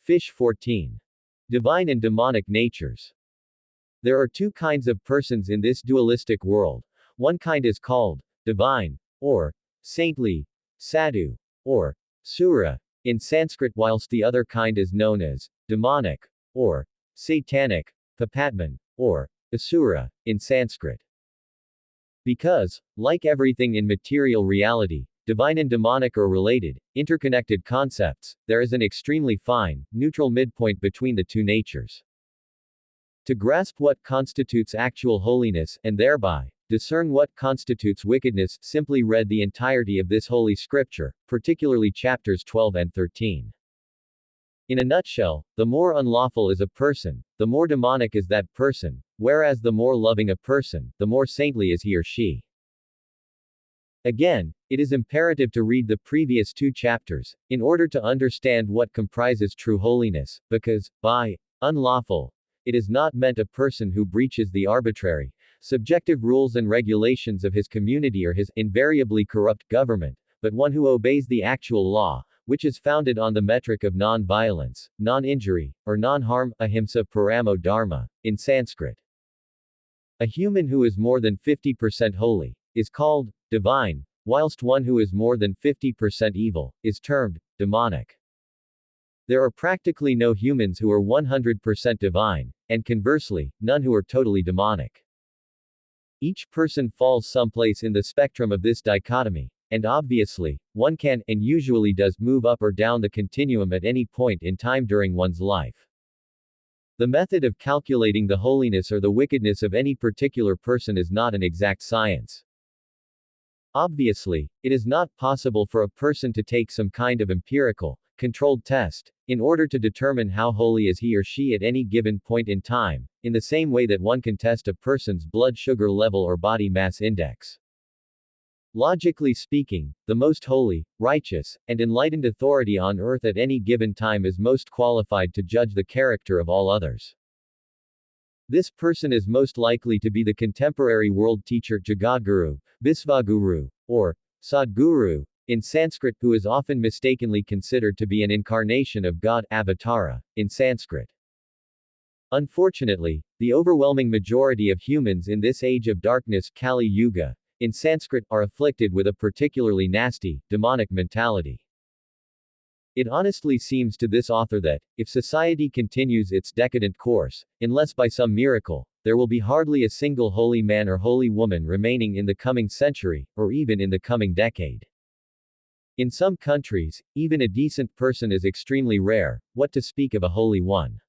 Fish 14. Divine and demonic natures. There are two kinds of persons in this dualistic world. One kind is called divine, or saintly, sadhu, or sura, in Sanskrit, whilst the other kind is known as demonic, or satanic, papatman, or asura, in Sanskrit. Because, like everything in material reality, divine and demonic are related, interconnected concepts, there is an extremely fine, neutral midpoint between the two natures. To grasp what constitutes actual holiness, and thereby discern what constitutes wickedness, simply read the entirety of this holy scripture, particularly chapters 12 and 13. In a nutshell, the more unlawful is a person, the more demonic is that person, whereas the more loving a person, the more saintly is he or she. Again, it is imperative to read the previous two chapters, in order to understand what comprises true holiness, because, by unlawful, it is not meant a person who breaches the arbitrary, subjective rules and regulations of his community or his invariably corrupt government, but one who obeys the actual law, which is founded on the metric of non-violence, non-injury, or non-harm, ahimsa paramo dharma, in Sanskrit. A human who is more than 50% holy is called divine, whilst one who is more than 50% evil is termed demonic. There are practically no humans who are 100% divine, and conversely, none who are totally demonic. Each person falls someplace in the spectrum of this dichotomy, and obviously, one can, and usually does, move up or down the continuum at any point in time during one's life. The method of calculating the holiness or the wickedness of any particular person is not an exact science. Obviously, it is not possible for a person to take some kind of empirical, controlled test, in order to determine how holy is he or she at any given point in time, in the same way that one can test a person's blood sugar level or body mass index. Logically speaking, the most holy, righteous, and enlightened authority on earth at any given time is most qualified to judge the character of all others. This person is most likely to be the contemporary world teacher Jagadguru, Visvaguru, or Sadguru, in Sanskrit, who is often mistakenly considered to be an incarnation of God, Avatara, in Sanskrit. Unfortunately, the overwhelming majority of humans in this age of darkness, Kali Yuga, in Sanskrit, are afflicted with a particularly nasty, demonic mentality. It honestly seems to this author that, if society continues its decadent course, unless by some miracle, there will be hardly a single holy man or holy woman remaining in the coming century, or even in the coming decade. In some countries, even a decent person is extremely rare, what to speak of a holy one.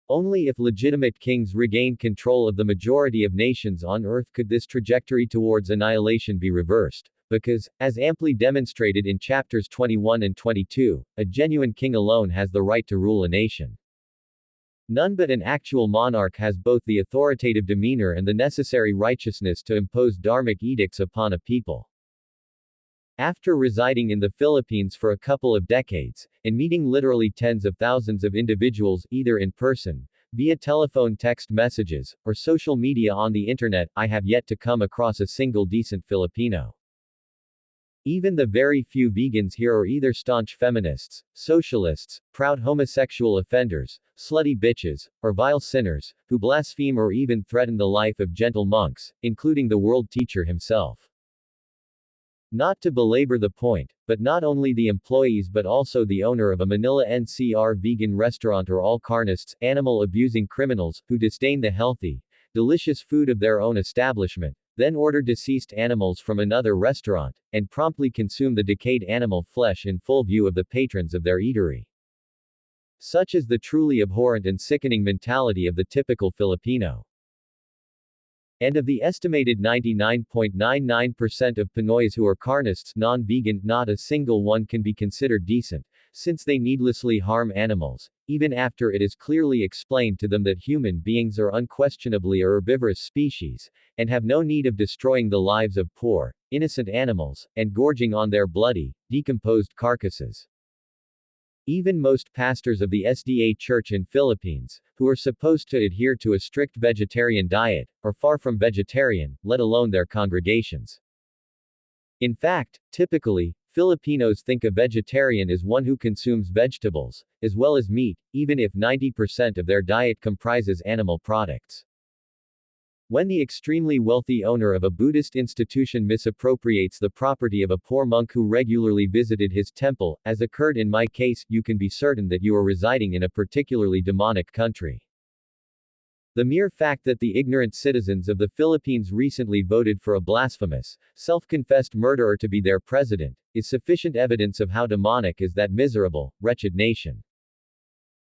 Only if legitimate kings regain control of the majority of nations on earth could this trajectory towards annihilation be reversed, because, as amply demonstrated in chapters 21 and 22, a genuine king alone has the right to rule a nation. None but an actual monarch has both the authoritative demeanor and the necessary righteousness to impose dharmic edicts upon a people. After residing in the Philippines for a couple of decades, and meeting literally tens of thousands of individuals, either in person, via telephone text messages, or social media on the internet, I have yet to come across a single decent Filipino. Even the very few vegans here are either staunch feminists, socialists, proud homosexual offenders, slutty bitches, or vile sinners, who blaspheme or even threaten the life of gentle monks, including the world teacher himself. Not to belabor the point, but not only the employees but also the owner of a Manila NCR vegan restaurant are all carnists, animal-abusing criminals, who disdain the healthy, delicious food of their own establishment, then order deceased animals from another restaurant, and promptly consume the decayed animal flesh in full view of the patrons of their eatery. Such is the truly abhorrent and sickening mentality of the typical Filipino. And of the estimated 99.99% of Pinoys who are carnists, non-vegan, not a single one can be considered decent, since they needlessly harm animals, even after it is clearly explained to them that human beings are unquestionably a herbivorous species, and have no need of destroying the lives of poor, innocent animals, and gorging on their bloody, decomposed carcasses. Even most pastors of the SDA Church in Philippines, who are supposed to adhere to a strict vegetarian diet, are far from vegetarian, let alone their congregations. In fact, typically, Filipinos think a vegetarian is one who consumes vegetables, as well as meat, even if 90% of their diet comprises animal products. When the extremely wealthy owner of a Buddhist institution misappropriates the property of a poor monk who regularly visited his temple, as occurred in my case, you can be certain that you are residing in a particularly demonic country. The mere fact that the ignorant citizens of the Philippines recently voted for a blasphemous, self-confessed murderer to be their president, is sufficient evidence of how demonic is that miserable, wretched nation.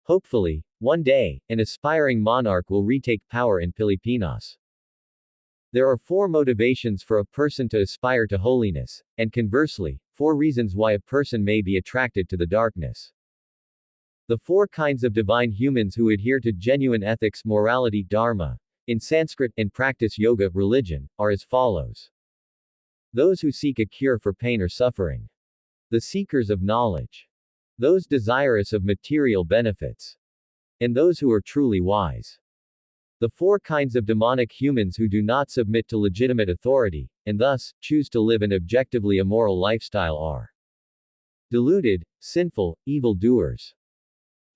Hopefully, one day, an aspiring monarch will retake power in Pilipinas. There are 4 motivations for a person to aspire to holiness, and conversely, 4 reasons why a person may be attracted to the darkness. The 4 kinds of divine humans who adhere to genuine ethics, morality, dharma, in Sanskrit, and practice yoga, religion, are as follows. Those who seek a cure for pain or suffering. The seekers of knowledge. Those desirous of material benefits. And those who are truly wise. The 4 kinds of demonic humans who do not submit to legitimate authority, and thus, choose to live an objectively immoral lifestyle are deluded, sinful, evil doers.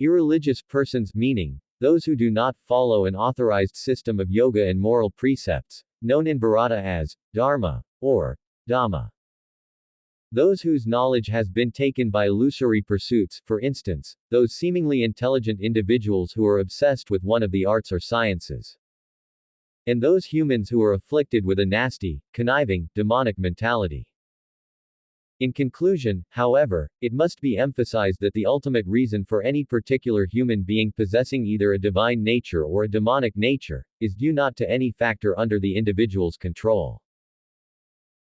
Irreligious persons, meaning those who do not follow an authorized system of yoga and moral precepts, known in Bharata as dharma or dhamma. Those whose knowledge has been taken by illusory pursuits, for instance, those seemingly intelligent individuals who are obsessed with one of the arts or sciences. And those humans who are afflicted with a nasty, conniving, demonic mentality. In conclusion, however, it must be emphasized that the ultimate reason for any particular human being possessing either a divine nature or a demonic nature, is due not to any factor under the individual's control.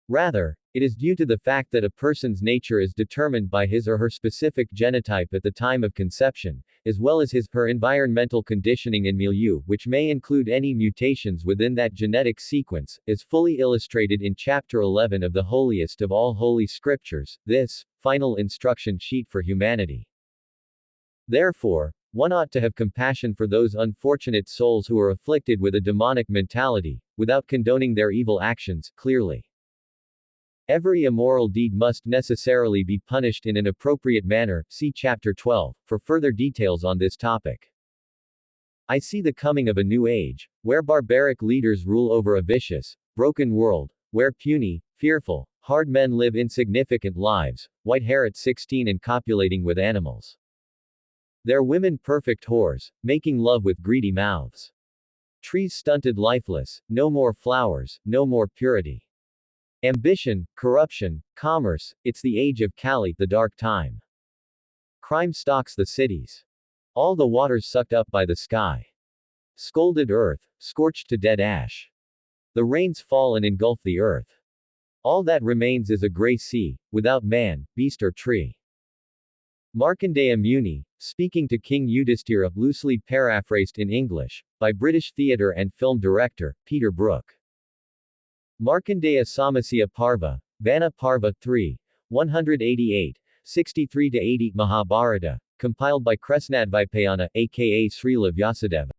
Rather, it is due to the fact that a person's nature is determined by his or her specific genotype at the time of conception, as well as his/her environmental conditioning and milieu, which may include any mutations within that genetic sequence, as fully illustrated in Chapter 11 of the holiest of all holy scriptures, this final instruction sheet for humanity. Therefore, one ought to have compassion for those unfortunate souls who are afflicted with a demonic mentality, without condoning their evil actions, clearly. Every immoral deed must necessarily be punished in an appropriate manner, see Chapter 12, for further details on this topic. I see the coming of a new age, where barbaric leaders rule over a vicious, broken world, where puny, fearful, hard men live insignificant lives, white hair at 16 and copulating with animals. Their women perfect whores, making love with greedy mouths. Trees stunted lifeless, no more flowers, no more purity. Ambition, corruption, commerce, it's the age of Kali, the dark time. Crime stalks the cities. All the waters sucked up by the sky. Scalded earth, scorched to dead ash. The rains fall and engulf the earth. All that remains is a gray sea, without man, beast or tree. Markandeya Muni, speaking to King Yudhishthira, loosely paraphrased in English, by British theatre and film director, Peter Brook. Markandeya Samasya Parva, Vana Parva 3, 188, 63-80 Mahabharata, compiled by Kresnadvipayana, aka Srila Vyasadeva.